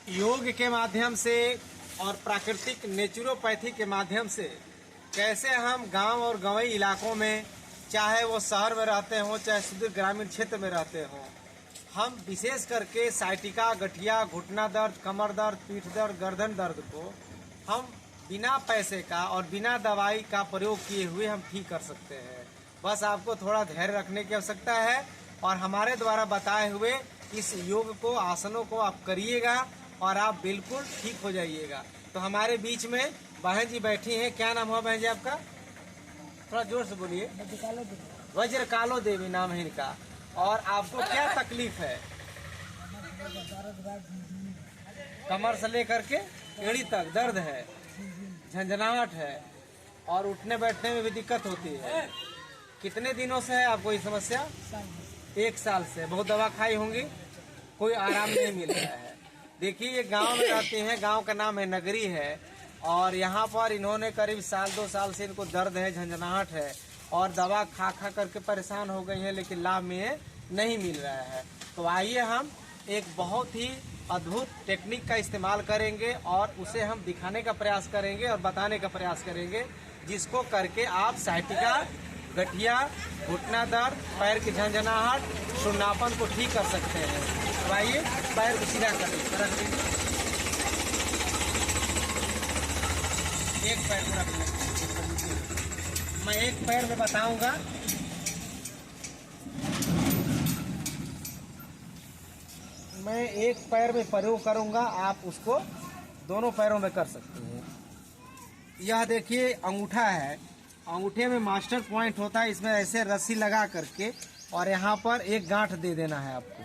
योग के माध्यम से और प्राकृतिक नेचुरोपैथी के माध्यम से कैसे हम गांव और गांवी इलाकों में, चाहे वो शहर में रहते हों चाहे सुदूर ग्रामीण क्षेत्र में रहते हों, हम विशेष करके साइटिका, गठिया, घुटना दर्द, कमर दर्द, पीठ दर्द, गर्दन दर्द को हम बिना पैसे का और बिना दवाई का प्रयोग किए हुए हम ठीक कर सकते हैं। बस आपको थोड़ा धैर्य रखने की आवश्यकता है और हमारे द्वारा बताए हुए इस योग को, आसनों को आप करिएगा और आप बिल्कुल ठीक हो जाइएगा। तो हमारे बीच में बहन जी बैठी हैं। क्या नाम हुआ बहन जी आपका? थोड़ा जोर से बोलिए। वज्रकालो देवी नाम है इनका। और आपको क्या तकलीफ है? कमर से लेकर के एड़ी तक दर्द है, झंझनाहट है और उठने बैठने में भी दिक्कत होती है। कितने दिनों से है आपको ये समस्या? 1 साल से। बहुत दवा खाई होंगी, कोई आराम नहीं मिल रहा है। देखिए, ये गांव में रहते हैं, गांव का नाम है नगरी है और यहाँ पर इन्होंने करीब 1-2 साल से इनको दर्द है, झंझनाहट है और दवा खा खा करके परेशान हो गई है, लेकिन लाभ में नहीं मिल रहा है। तो आइए हम एक बहुत ही अद्भुत टेक्निक का इस्तेमाल करेंगे और उसे हम दिखाने का प्रयास करेंगे और बताने का प्रयास करेंगे, जिसको करके आप साइटिका, गठिया, घुटना दर्द, पैर की झंझनाहट, सुन्नापन को ठीक कर सकते हैं। तो आइए पैर को सीधा कर लीजिए, एक पैर को रख लीजिए। मैं एक पैर में बताऊंगा। मैं एक पैर में प्रयोग करूंगा, आप उसको दोनों पैरों में कर सकते हैं। यह देखिए अंगूठा है, अंगूठे में मास्टर पॉइंट होता है, इसमें ऐसे रस्सी लगा करके और यहाँ पर एक गांठ दे देना है आपको।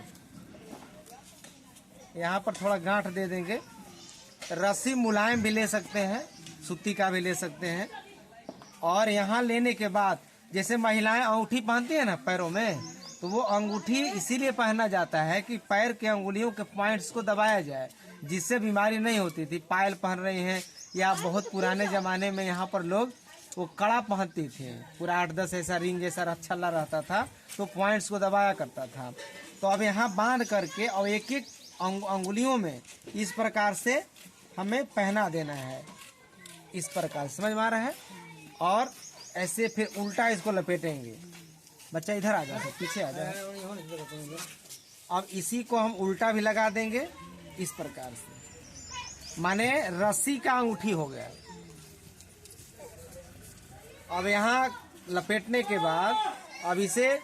यहाँ पर थोड़ा गांठ दे देंगे। रस्सी मुलायम भी ले सकते हैं, सूती का भी ले सकते हैं। और यहाँ लेने के बाद, जैसे महिलाएं अंगूठी पहनती है ना पैरों में, तो वो अंगूठी इसीलिए पहना जाता है कि पैर के अंगुलियों के पॉइंट्स को दबाया जाए, जिससे बीमारी नहीं होती थी। पायल पहन रही हैं या बहुत पुराने जमाने में यहाँ पर लोग वो कड़ा पहनती थे, पूरा 8-10 ऐसा रिंग जैसा छल्ला रहता था, तो पॉइंट्स को दबाया करता था। तो अब यहाँ बांध करके और एक एक अंगुलियों में इस प्रकार से हमें पहना देना है, इस प्रकार, समझ में आ रहा है? और ऐसे फिर उल्टा इसको लपेटेंगे। बच्चा इधर आ जाए, पीछे आ जाए। अब इसी को हम उल्टा भी लगा देंगे इस प्रकार से, माने रस्सी का अंगूठी हो गया। अब यहाँ लपेटने के बाद अब इसे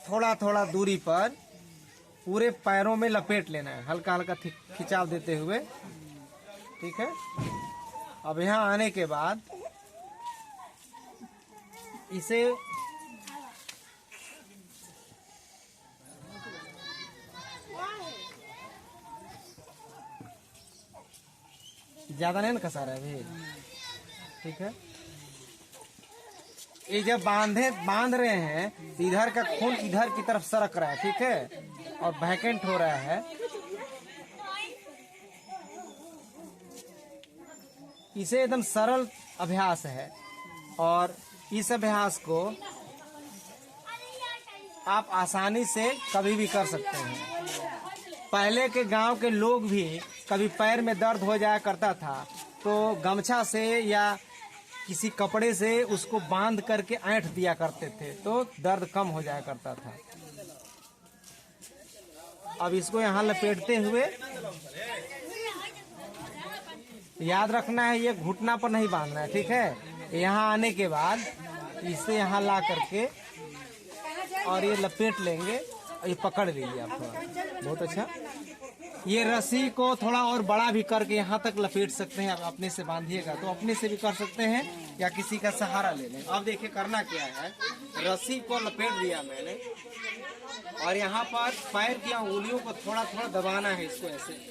थोड़ा थोड़ा दूरी पर पूरे पैरों में लपेट लेना है, हल्का हल्का खिंचाव देते हुए, ठीक है? अब यहाँ आने के बाद इसे ज्यादा नहीं ना खसा रहा है अभी, ठीक है? ये जब बांध रहे हैं तो इधर का खून इधर की तरफ सरक रहा है, ठीक है? और वैकेंट हो रहा है। इसे एकदम सरल अभ्यास है और इस अभ्यास को आप आसानी से कभी भी कर सकते हैं। पहले के गांव के लोग भी कभी पैर में दर्द हो जाया करता था तो गमछा से या किसी कपड़े से उसको बांध करके ऐंठ दिया करते थे, तो दर्द कम हो जाया करता था। अब इसको यहाँ लपेटते हुए याद रखना है, ये घुटना पर नहीं बांधना है, ठीक है? यहाँ आने के बाद इसे यहाँ ला करके और ये लपेट लेंगे और ये पकड़ लीजिए आप थोड़ा, बहुत अच्छा। ये रस्सी को थोड़ा और बड़ा भी करके यहाँ तक लपेट सकते हैं। आप अपने से बांधिएगा तो अपने से भी कर सकते हैं या किसी का सहारा ले लें। अब देखिए करना क्या है, रस्सी को लपेट दिया मैंने और यहाँ पर पैर की अंगुलियों को थोड़ा थोड़ा दबाना है। इसको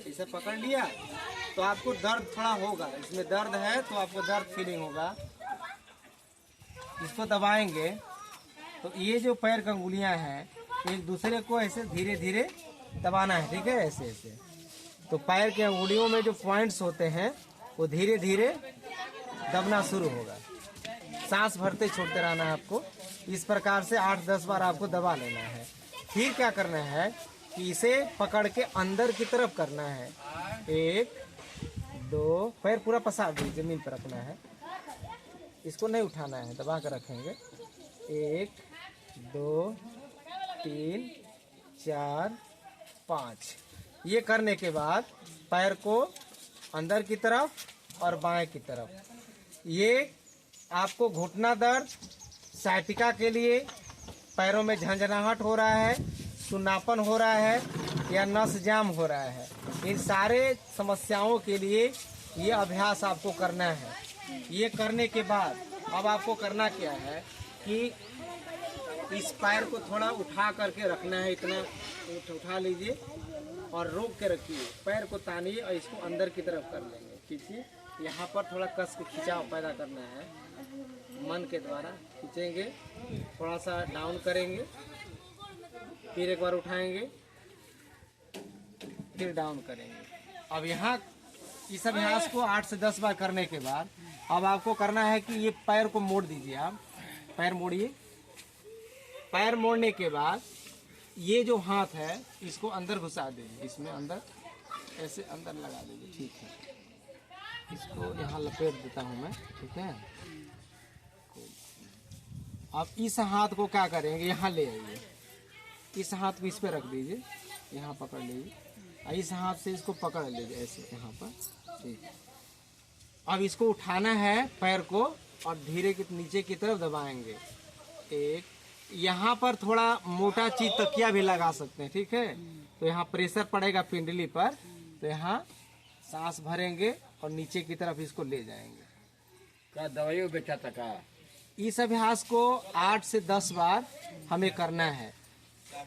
ऐसे पकड़ लिया तो आपको दर्द थोड़ा होगा, इसमें दर्द है तो आपको दर्द फीलिंग होगा। इसको दबाएंगे तो ये जो पैर की अंगुलियां हैं एक दूसरे को ऐसे धीरे धीरे दबाना है, ठीक है? ऐसे ऐसे तो पैर के अंगुलियों में जो पॉइंट्स होते हैं वो धीरे धीरे दबना शुरू होगा। सांस भरते छोड़ते रहना है आपको। इस प्रकार से 8-10 बार आपको दबा लेना है। फिर क्या करना है कि इसे पकड़ के अंदर की तरफ करना है 1 2, पैर पूरा पसार दीजिए, जमीन पर रखना है, इसको नहीं उठाना है, दबा कर रखेंगे। 1 2 3 4 5। ये करने के बाद पैर को अंदर की तरफ और बाएं की तरफ। ये आपको घुटना दर्द, साइटिका के लिए, पैरों में झंझनाहट हो रहा है, सुन्नापन हो रहा है या नस जाम हो रहा है, इन सारे समस्याओं के लिए ये अभ्यास आपको करना है। ये करने के बाद अब आपको करना क्या है कि इस पैर को थोड़ा उठा करके रखना है, इतना उठा लीजिए और रोक के रखिए, पैर को तानिए और इसको अंदर की तरफ कर लेंगे। खींचिए, यहाँ पर थोड़ा कस के खिंचाव पैदा करना है, मन के द्वारा खींचेंगे, थोड़ा सा डाउन करेंगे, फिर एक बार उठाएंगे, फिर डाउन करेंगे। अब यहाँ इस अभ्यास को 8 से 10 बार करने के बाद अब आपको करना है कि ये पैर को मोड़ दीजिए। आप पैर मोड़िए, पैर मोड़ने के बाद ये जो हाथ है इसको अंदर घुसा दीजिए, इसमें अंदर ऐसे अंदर लगा दीजिए। ठीक है, इसको यहाँ लपेट देता हूँ मैं, ठीक है। अब इस हाथ को क्या करेंगे, यहाँ ले आइए, इस हाथ को इस पे रख दीजिए, यहाँ पकड़ लीजिए, इस हाथ से इसको पकड़ लीजिए ऐसे यहाँ पर। ठीक, अब इसको उठाना है पैर को और धीरे के नीचे की तरफ दबाएंगे। एक, यहाँ पर थोड़ा मोटा चीज तकिया भी लगा सकते हैं, ठीक है। तो यहाँ प्रेशर पड़ेगा पिंडली पर, तो यहाँ सांस भरेंगे और नीचे की तरफ इसको ले जाएंगे। क्या दवाई बेचा तका? इस अभ्यास को 8 से 10 बार हमें करना है।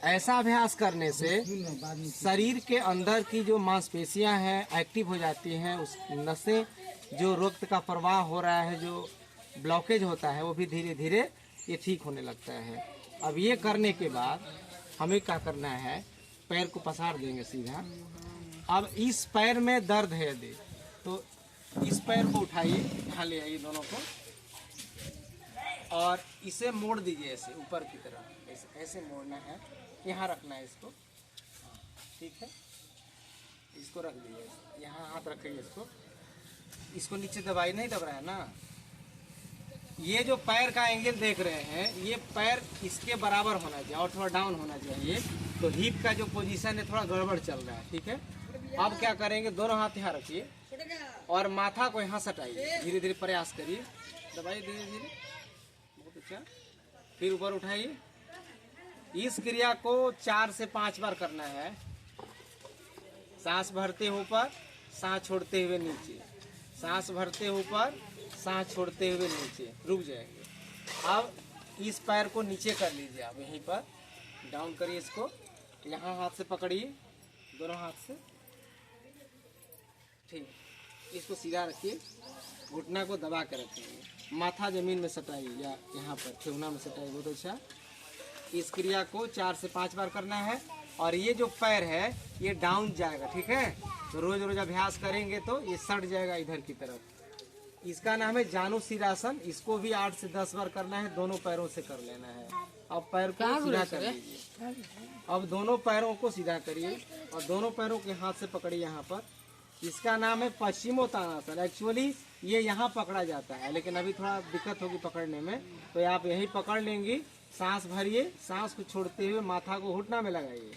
ऐसा अभ्यास करने से शरीर के अंदर की जो मांसपेशियां हैं एक्टिव हो जाती हैं, उस नसें जो रक्त का प्रवाह हो रहा है, जो ब्लॉकेज होता है, वो भी धीरे धीरे ये ठीक होने लगता है। अब ये करने के बाद हमें क्या करना है, पैर को पसार देंगे सीधा। अब इस पैर में दर्द है यदि, तो इस पैर को उठाइए, यहाँ ले आइए दोनों को, और इसे मोड़ दीजिए ऐसे ऊपर की तरफ, ऐसे ऐसे मोड़ना है, यहाँ रखना है इसको, ठीक है। इसको रख दीजिए, यहाँ हाथ रखिए, इसको नीचे दबाई, नहीं दब रहा है ना। ये जो पैर का एंगल देख रहे हैं, ये पैर इसके बराबर होना चाहिए और थोड़ा डाउन होना चाहिए। तो हिप का जो पोजीशन है थोड़ा गड़बड़ चल रहा है, ठीक है। अब क्या करेंगे, दोनों हाथ यहाँ रखिए और माथा को यहाँ सटाइए, धीरे धीरे प्रयास करिए, दबाइए धीरे धीरे, बहुत अच्छा। फिर ऊपर उठाइए। इस क्रिया को 4 से 5 बार करना है। सांस भरते ऊपर, सांस छोड़ते हुए नीचे, सांस भरते ऊपर, सांस छोड़ते हुए नीचे, रुक जाएंगे। अब इस पैर को नीचे कर लीजिए, आप यहीं पर डाउन करिए, इसको यहाँ हाथ से पकड़िए, दोनों हाथ से, ठीक। इसको सीधा रखिए, घुटना को दबा कर रखिए, माथा जमीन में सटाइए या यहाँ पर ठेहुना में सटाइए, बहुत अच्छा। इस क्रिया को 4 से 5 बार करना है। और ये जो पैर है ये डाउन जाएगा, ठीक है। तो रोज रोज अभ्यास करेंगे तो ये सट जाएगा इधर की तरफ। इसका नाम है जानु सिरासन। इसको भी 8 से 10 बार करना है, दोनों पैरों से कर लेना है। अब पैर को सीधा कर लीजिए, अब दोनों पैरों को सीधा करिए और दोनों पैरों के हाथ से पकड़िए यहाँ पर। इसका नाम है पश्चिमोत्तानासन। एक्चुअली ये यहाँ पकड़ा जाता है, लेकिन अभी थोड़ा दिक्कत होगी पकड़ने में, तो आप यही पकड़ लेंगी। सांस भरिए, सांस को छोड़ते हुए माथा को घुटना में लगाइए,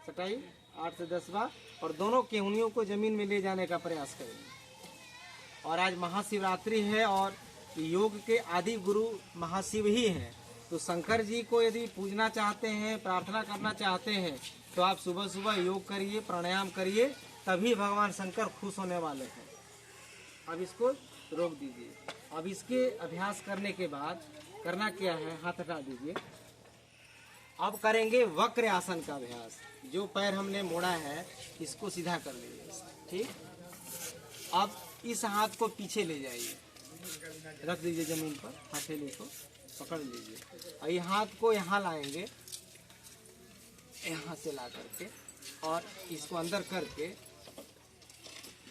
सटाइए 8 से 10 बार और दोनों केहूनियों को जमीन में ले जाने का प्रयास करेंगे। और आज महाशिवरात्रि है और योग के आदि गुरु महाशिव ही हैं। तो शंकर जी को यदि पूजना चाहते हैं, प्रार्थना करना चाहते हैं, तो आप सुबह सुबह योग करिए, प्राणायाम करिए, तभी भगवान शंकर खुश होने वाले हैं। अब इसको रोक दीजिए। अब इसके अभ्यास करने के बाद करना क्या है, हाथ हटा दीजिए। अब करेंगे वक्र आसन का अभ्यास। जो पैर हमने मोड़ा है इसको सीधा कर लीजिए, ठीक। अब इस हाथ को पीछे ले जाइए, रख दीजिए जमीन पर, हथेली को पकड़ लीजिए और ये हाथ को यहाँ लाएंगे, यहाँ से ला करके, और इसको अंदर करके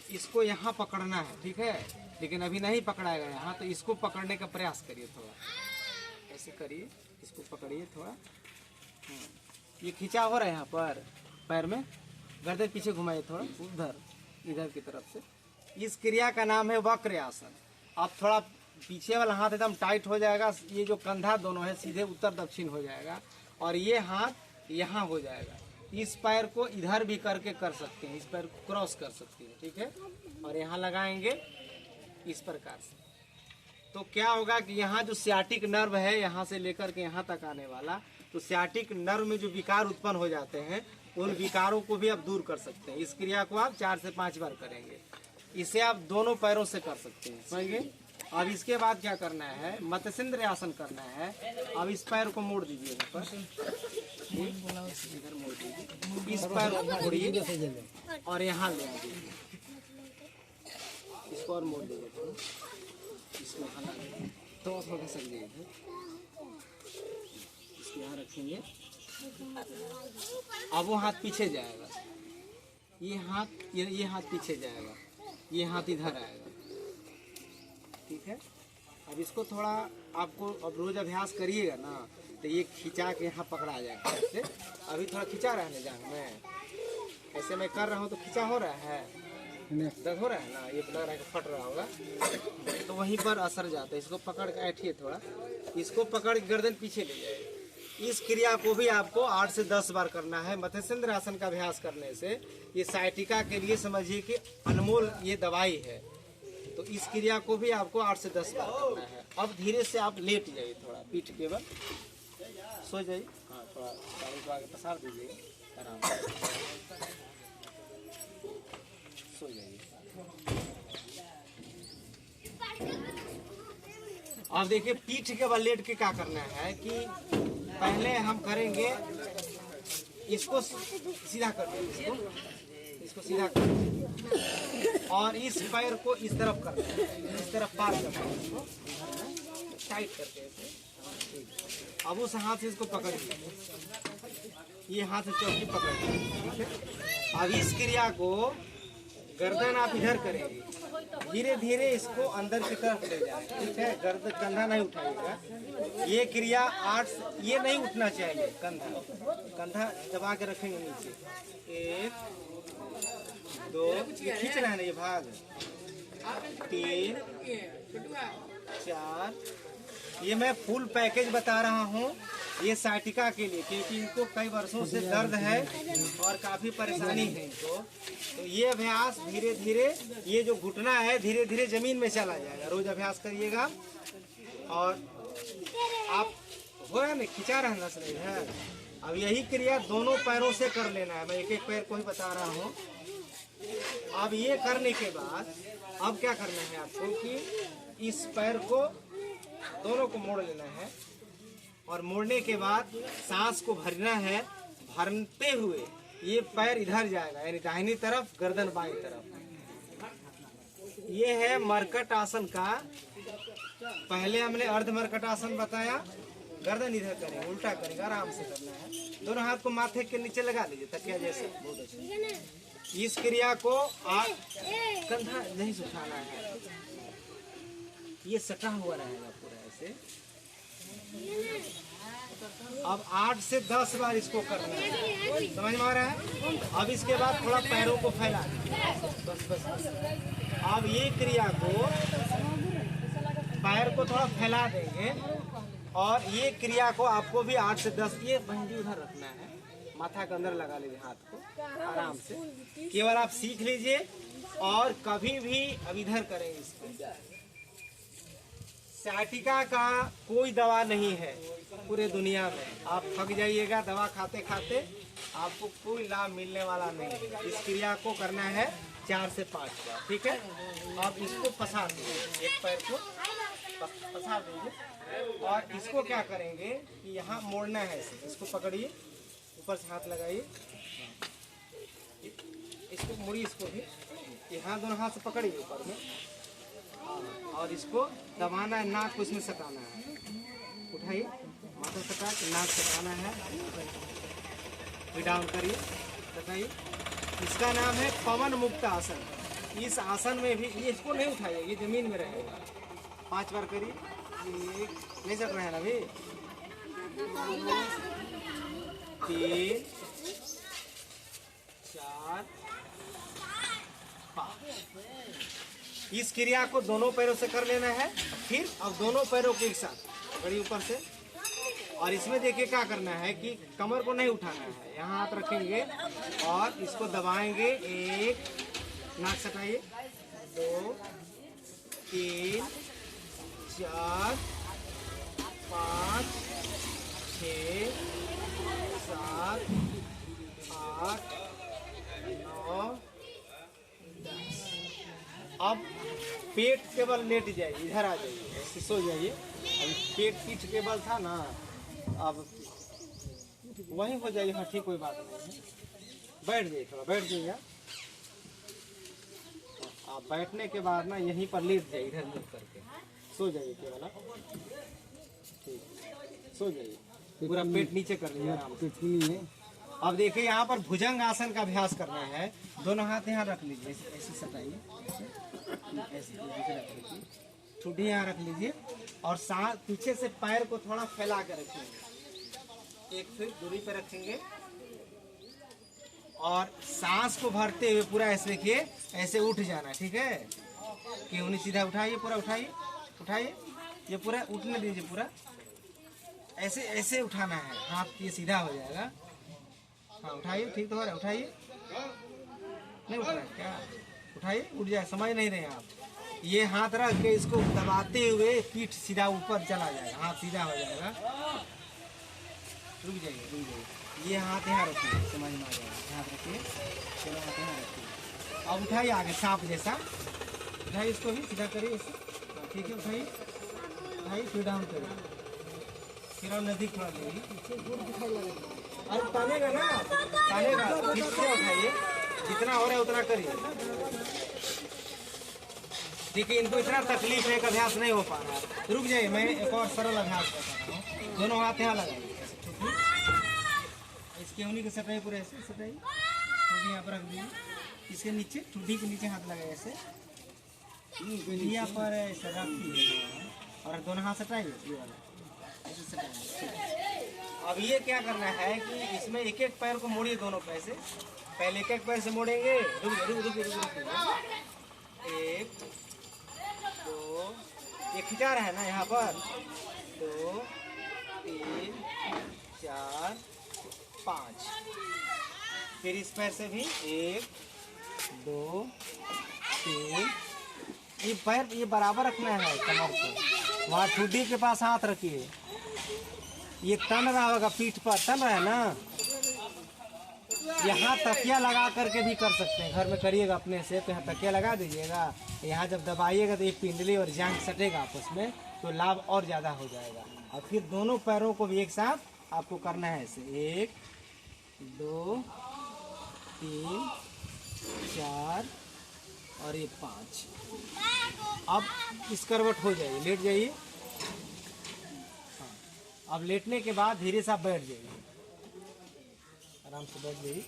इसको यहाँ पकड़ना है, ठीक है। लेकिन अभी नहीं पकड़ाएगा यहाँ, तो इसको पकड़ने का प्रयास करिए, थोड़ा ऐसे करिए, इसको पकड़िए थोड़ा। ये खिंचा हो रहा है यहाँ पर पैर में, गर्दन पीछे घुमाइए थोड़ा उधर, इधर की तरफ से। इस क्रिया का नाम है वक्र आसन। अब थोड़ा पीछे वाला हाथ एकदम टाइट हो जाएगा, ये जो कंधा दोनों है सीधे उत्तर दक्षिण हो जाएगा, और ये हाथ यहाँ हो जाएगा। इस पैर को इधर भी करके कर सकते हैं, इस पैर को क्रॉस कर सकते हैं, ठीक है। और यहाँ लगाएंगे इस प्रकार से। तो क्या होगा कि यहाँ जो सियाटिक नर्व है यहाँ से लेकर के यहाँ तक आने वाला, तो सियाटिक नर्व में जो विकार उत्पन्न हो जाते हैं उन विकारों को भी आप दूर कर सकते हैं। इस क्रिया को आप 4 से 5 बार करेंगे। इसे आप दोनों पैरों से कर सकते हैं, समझिए। अब इसके बाद क्या करना है, मत्स्येंद्र आसन करना है। अब इस पैर को मोड़ दीजिए ऊपर, इधर मोड़ दीजिए, इस पैर को मोड़िए और यहाँ ले आइए, इसको और मोड़ दीजिए, इसको हला दीजिए, तो थोड़ा सक जाइए, इसको यहाँ रखेंगे। अब वो हाथ पीछे जाएगा, ये हाथ पीछे जाएगा, ये हाथ इधर आएगा, ठीक है। अब इसको थोड़ा आपको अब रोज अभ्यास करिएगा ना, तो ये खिंचा के यहाँ पकड़ा जाएगा ऐसे। अभी थोड़ा खिंचा रहा है ना जान में, ऐसे मैं कर रहा हूँ तो खिंचा हो रहा है, दर्द हो रहा है ना, ये लग रहा है कि फट रहा होगा, तो वहीं पर असर जाता है। इसको पकड़ के ऐठिए थोड़ा, इसको पकड़ के गर्दन पीछे ले जाए। इस क्रिया को भी आपको 8 से 10 बार करना है। मत्स्येंद्र आसन का अभ्यास करने से ये साइटिका के लिए समझिए कि अनमोल ये दवाई है। तो इस क्रिया को भी आपको 8 से 10 बार करना है। अब धीरे से आप लेट जाइए, थोड़ा पीठ के बल सो जाइए, हाँ थोड़ा गाड़ी को आगे पसार दीजिए, आराम से सो जाइए। अब देखिए पीठ के बल लेट के क्या करना है कि पहले हम करेंगे, इसको सीधा कर देंगे, इसको सीधा कर देंगे और इस पैर को इस तरफ करना है, इस तरफ पार करना है, इसको टाइट करके ऐसे। अब उस हाथ से इसको पकड़िए, ये हाथ से चौकी पकड़िए, ठीक है। अब इस क्रिया को गर्दन आप इधर करेंगे, धीरे धीरे इसको अंदर की तरफ ले जाए, ठीक है। गर्दन कंधा नहीं उठाइएगा। ये क्रिया 8, ये नहीं उठना चाहिए, कंधा दबा के रखेंगे नीचे। 1 2, ये खींच रहा है ना ये भाग, 3 4। ये मैं फुल पैकेज बता रहा हूँ ये साइटिका के लिए, क्योंकि इनको कई वर्षों से दर्द है और काफी परेशानी है इनको। तो ये अभ्यास धीरे धीरे, ये जो घुटना है धीरे धीरे जमीन में चला जाएगा। रोज अभ्यास करिएगा। और आप हो रहा है खिंचा रहना सही है। अब यही क्रिया दोनों पैरों से कर लेना है, मैं एक एक पैर को ही बता रहा हूँ। अब ये करने के बाद अब क्या करना है आपको कि इस पैर को दोनों को मोड़ लेना है, और मोड़ने के बाद सांस को भरना है। भरते हुए ये पैर इधर जाएगा, यानी दाहिनी तरफ, गर्दन बाईं तरफ। ये है मरकट आसन का। पहले हमने अर्ध मरकट आसन बताया। गर्दन इधर करेंगे, उल्टा करेंगे, आराम से करना है। दोनों हाथ को माथे के नीचे लगा लीजिए, तकिया जैसे, बहुत अच्छा। इस क्रिया को आप कंधा नहीं सुखाना है, ये सटा हुआ रहेगा पूरा ऐसे। अब 8 से 10 बार इसको करना है, समझ में आ रहा है। अब इसके बाद थोड़ा पैरों को फैला, बस बस बस। अब ये क्रिया को पैर को थोड़ा फैला देंगे, और ये क्रिया को आपको भी 8 से 10, ये बंदी उधर रखना है, माथा के अंदर लगा लीजिए हाथ को आराम से। केवल आप सीख लीजिए, और कभी भी अब इधर करेंगे इसको। साइटिका का कोई दवा नहीं है पूरे दुनिया में। आप थक जाइएगा दवा खाते खाते, आपको कोई लाभ मिलने वाला नहीं है। इस क्रिया को करना है 4 से 5 बार, ठीक है। अब इसको पसार दीजिए, एक पैर को पसार दीजिए, और इसको क्या करेंगे कि यहाँ मोड़ना है इसे। इसको पकड़िए, ऊपर से हाथ लगाइए, इसको मोड़िए, इसको भी यहाँ दोनों हाथ से पकड़िए ऊपर में, और इसको दबाना है, नाक को इसमें सटाना है। उठाइए, माथा सटा के नाक सटाना है, फिर डाउन करिए, सटाइए। इसका नाम है पवन मुक्त आसन। इस आसन में भी ये, इसको नहीं उठाइए, ये जमीन में रहेगा। 5 बार करिए। नहीं चल रहा है ना अभी। 3 4 इस क्रिया को दोनों पैरों से कर लेना है। फिर अब दोनों पैरों को एक साथ पकड़िए ऊपर से, और इसमें देखिए क्या करना है कि कमर को नहीं उठाना है, यहाँ हाथ रखेंगे और इसको दबाएंगे। 1, नाक सटाइए, 2, 3, 4, 5, 6, 7, 8, 9, 10। अब पेट के बल लेट जाइए, इधर आ जाइए, ऐसे सो जाइए। अभी पेट पीठ के बल था ना, अब वहीं हो जाइए। हाँ ठीक, कोई बात नहीं है। बैठ जाइए, थोड़ा बैठ जाइए। आप बैठने के बाद ना यहीं पर लेट जाइए, इधर लेट करके सो जाइए केवल। ठीक, सो जाइए, पूरा पेट नीचे कर लीजिए आराम से। अब देखिए यहाँ पर भुजंग आसन का अभ्यास करना है। दोनों हाथ यहाँ रख लीजिए, ऐसे सटाइए, ऐसे रख लीजिए, ठुड्डी यहाँ रख लीजिए और साथ पीछे से पैर को थोड़ा फैला कर रखेंगे। 1 फीट दूरी पर रखेंगे और सांस को भरते हुए पूरा ऐसे देखिए, ऐसे उठ जाना, ठीक है। कि उन्हें सीधा उठाइए, पूरा उठाइए, उठाइए, ये पूरा उठने दीजिए, पूरा ऐसे ऐसे उठाना है, हाथ ये सीधा हो जाएगा। हाँ उठाइए, ठीक तो हो रहा है, उठाइए, नहीं उठ रहा है क्या, उठाइए, उठ जाए, समझ नहीं रहे आप। ये हाथ रख के इसको दबाते हुए पीठ सीधा ऊपर चला जाएगा, हाथ सीधा हो जाएगा। रुक जाइए, रुक जाइए, ये हाथ यहाँ रखिए, समझ में आ जाएगा। हाथ रखिए, चलो हाथ यहाँ रखिए। अब उठाइए आगे सांप जैसा, उठाइए, इसको भी सीधा करिए इसे, ठीक है। उठाइए, उठाइए, फिर डाउन करिए, फिर और नजदीक थोड़ा जाइए। अरे तानेगा ना, तानेगा, ठीक से उठाइए, जितना हो रहा है उतना करिए। देखिए इनको इतना तकलीफ है कि अभ्यास नहीं हो पा रहा है। रुक जाइए, मैं एक और सरल अभ्यास बता रहा हूँ। दोनों हाथ यहाँ लगाइए, इसके उन्हीं के सटाइए, पूरे ऐसे सटाइए, ठुड्डी यहाँ पर रख दीजिए, इसके नीचे ठुड्डी के नीचे हाथ लगाइए, ऐसे यहाँ पर ऐसे रखिए और दोनों हाथ सटाइए, ये वाला ऐसे सटाइए। अब ये क्या करना है कि इसमें एक एक पैर को मोड़िए, दोनों पैर से, पहले एक एक पैर से मोड़ेंगे। रुक रुक रुक रुक, 1, 2, ये खिंचा रहा है ना यहाँ पर, 2, 3, 4, 5। फिर इस पैर से भी 1, 2, 3। ये पैर ये बराबर रखना है कमर को, वहाँ ठुड्डी के पास हाथ रखिए। ये तन रहा होगा, पीठ पर तन रहा है ना, यहाँ तकिया लगा करके भी कर सकते हैं, घर में करिएगा अपने से। तो यहाँ तकिया लगा दीजिएगा, यहाँ जब दबाइएगा तो ये पिंडली और जांघ सटेगा आपस में, तो लाभ और ज़्यादा हो जाएगा। और फिर दोनों पैरों को भी एक साथ आपको करना है ऐसे, 1, 2, 3, 4 और ये 5। अब इस करवट हो जाइए, लेट जाइए। हाँ, अब लेटने के बाद धीरे से आप बैठ जाइए, आराम से बैठ जाइए।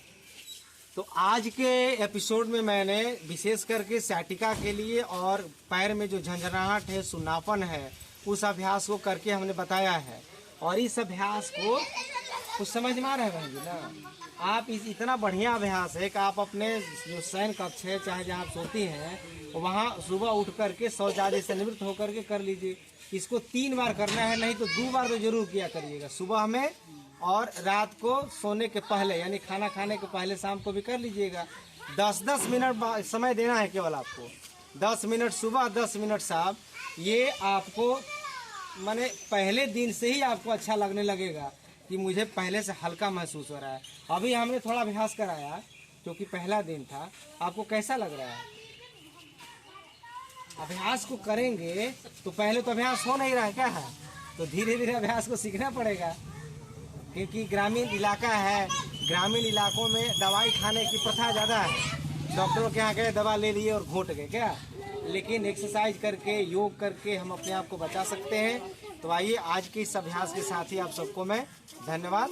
तो आज के एपिसोड में मैंने विशेष करके सैटिका के लिए और पैर में जो झंझनाहट है, सुन्नापन है, उस अभ्यास को करके हमने बताया है। और इस अभ्यास को कुछ समझ में आ रहा है बहन जी ना, आप इतना बढ़िया अभ्यास है कि आप अपने जो शयन कक्ष है, चाहे जहाँ आप सोती हैं, वहाँ सुबह उठ करके शौचालय से निवृत्त होकर के कर लीजिए। इसको 3 बार करना है, नहीं तो 2 बार तो जरूर किया करिएगा, सुबह में और रात को सोने के पहले, यानी खाना खाने के पहले शाम को भी कर लीजिएगा। 10-10 मिनट समय देना है केवल आपको, 10 मिनट सुबह, 10 मिनट शाम। ये आपको माने पहले दिन से ही आपको अच्छा लगने लगेगा कि मुझे पहले से हल्का महसूस हो रहा है। अभी हमने थोड़ा अभ्यास कराया क्योंकि पहला दिन था। आपको कैसा लग रहा है? अभ्यास को करेंगे तो पहले तो अभ्यास हो नहीं रहा है क्या है, तो धीरे धीरे अभ्यास को सीखना पड़ेगा, क्योंकि ग्रामीण इलाका है। ग्रामीण इलाकों में दवाई खाने की प्रथा ज़्यादा है। डॉक्टरों के यहाँ गए, दवा ले लिए और घोट गए क्या, लेकिन एक्सरसाइज करके, योग करके हम अपने आप को बचा सकते हैं। तो आइए आज के इस अभ्यास के साथ ही आप सबको मैं धन्यवाद।